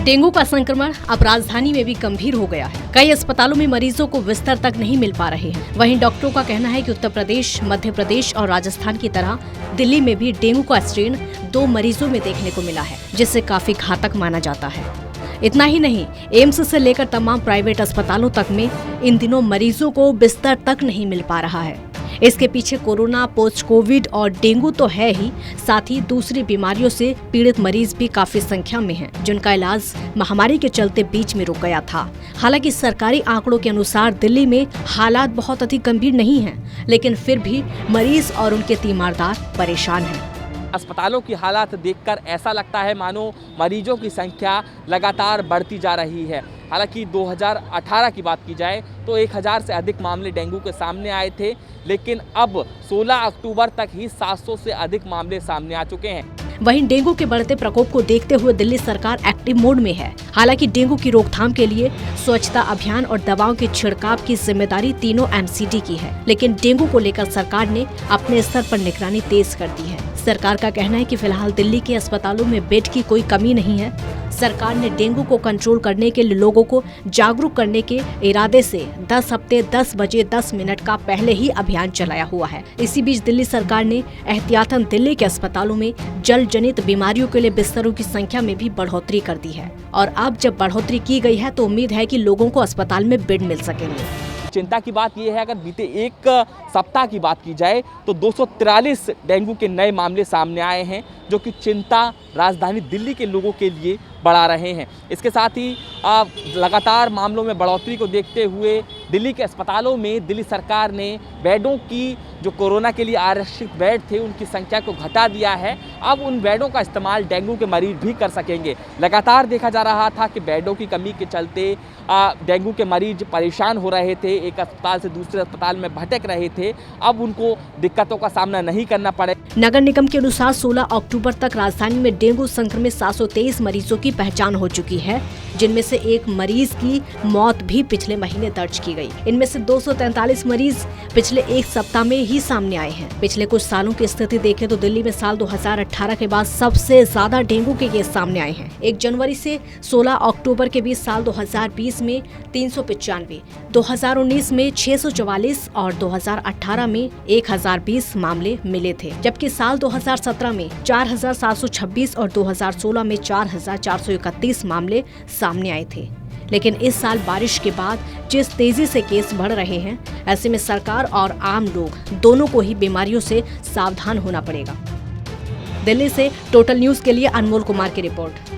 Dengue का संक्रमण अब राजधानी में भी गंभीर हो गया है। कई अस्पतालों में मरीजों को बिस्तर तक नहीं मिल पा रहे हैं। वहीं डॉक्टरों का कहना है कि उत्तर प्रदेश, मध्य प्रदेश और राजस्थान की तरह दिल्ली में भी डेंगू का स्ट्रेन 2 मरीजों में देखने को मिला है, जिससे काफी घातक माना जाता है। इतना ही नहीं, एम्स से लेकर तमाम प्राइवेट अस्पतालों तक में इन दिनों मरीजों को बिस्तर तक नहीं मिल पा रहा है। इसके पीछे कोरोना, पोस्ट कोविड और डेंगू तो है ही, साथ ही दूसरी बीमारियों से पीड़ित मरीज भी काफी संख्या में हैं, जिनका इलाज महामारी के चलते बीच में रुक गया था। हालांकि सरकारी आंकड़ों के अनुसार दिल्ली में हालात बहुत अधिक गंभीर नहीं हैं, लेकिन फिर भी मरीज और उनके तीमारदार परेशान हैं। अस्पतालों की हालात देखकर ऐसा लगता है मानो मरीजों की संख्या लगातार बढ़ती जा रही है। हालांकि 2018 की बात की जाए तो 1000 से अधिक मामले डेंगू के सामने आए थे, लेकिन अब 16 अक्टूबर तक ही 700 से अधिक मामले सामने आ चुके हैं। वहीं डेंगू के बढ़ते प्रकोप को देखते हुए दिल्ली सरकार एक्टिव मोड में है। हालांकि डेंगू की रोकथाम के लिए स्वच्छता अभियान और दवाओं के छिड़काव की जिम्मेदारी तीनों एमसीडी की है, लेकिन डेंगू को लेकर सरकार ने अपने स्तर पर निगरानी तेज कर दी है। सरकार का कहना है कि फिलहाल दिल्ली के अस्पतालों में बेड की कोई कमी नहीं है। सरकार ने डेंगू को कंट्रोल करने के लिए लोगों को जागरूक करने के इरादे से 10 हफ्ते 10 बजे 10 मिनट का पहले ही अभियान चलाया हुआ है। इसी बीच दिल्ली सरकार ने एहतियातन दिल्ली के अस्पतालों में जल जनित बीमारियों के लिए बिस्तरों की संख्या में भी बढ़ोतरी कर दी है, और अब जब बढ़ोतरी की गई है तो उम्मीद है कि लोगों को अस्पताल में बेड मिल सकेंगे। चिंता की बात यह है, अगर बीते एक सप्ताह की बात की जाए तो 243 डेंगू के नए मामले सामने आए हैं, जो कि चिंता राजधानी दिल्ली के लोगों के लिए बढ़ा रहे हैं। इसके साथ ही लगातार मामलों में बढ़ोतरी को देखते हुए दिल्ली के अस्पतालों में दिल्ली सरकार ने बेडों की, जो कोरोना के लिए आरक्षित बेड थे, उनकी संख्या को घटा दिया है। अब उन बेडों का इस्तेमाल डेंगू के मरीज भी कर सकेंगे। लगातार देखा जा रहा था कि बेडों की कमी के चलते डेंगू के मरीज परेशान हो रहे थे, एक अस्पताल से दूसरे अस्पताल में भटक रहे थे। अब उनको दिक्कतों का सामना नहीं करना पड़े। नगर निगम के अनुसार 16 अक्टूबर तक राजधानी में डेंगू संक्रमित 723 मरीजों की पहचान हो चुकी है, जिनमें से एक मरीज की मौत भी पिछले महीने दर्ज की गई। इनमें से 243 मरीज पिछले एक सप्ताह में ही सामने आए हैं। पिछले कुछ सालों की स्थिति देखें तो दिल्ली में साल 2018 के बाद सबसे ज्यादा डेंगू के केस सामने आए हैं। 1 जनवरी से 16 अक्टूबर के बीच साल 2020 में 395, 2019 में 644 और 2018 में 1020 मामले मिले थे, जबकि साल 2017 में 4726 और 2016 में 4431 मामले सामने आए थे। लेकिन इस साल बारिश के बाद जिस तेजी से केस बढ़ रहे हैं, ऐसे में सरकार और आम लोग दोनों को ही बीमारियों से सावधान होना पड़ेगा। दिल्ली से टोटल न्यूज़ के लिए अनमोल कुमार की रिपोर्ट।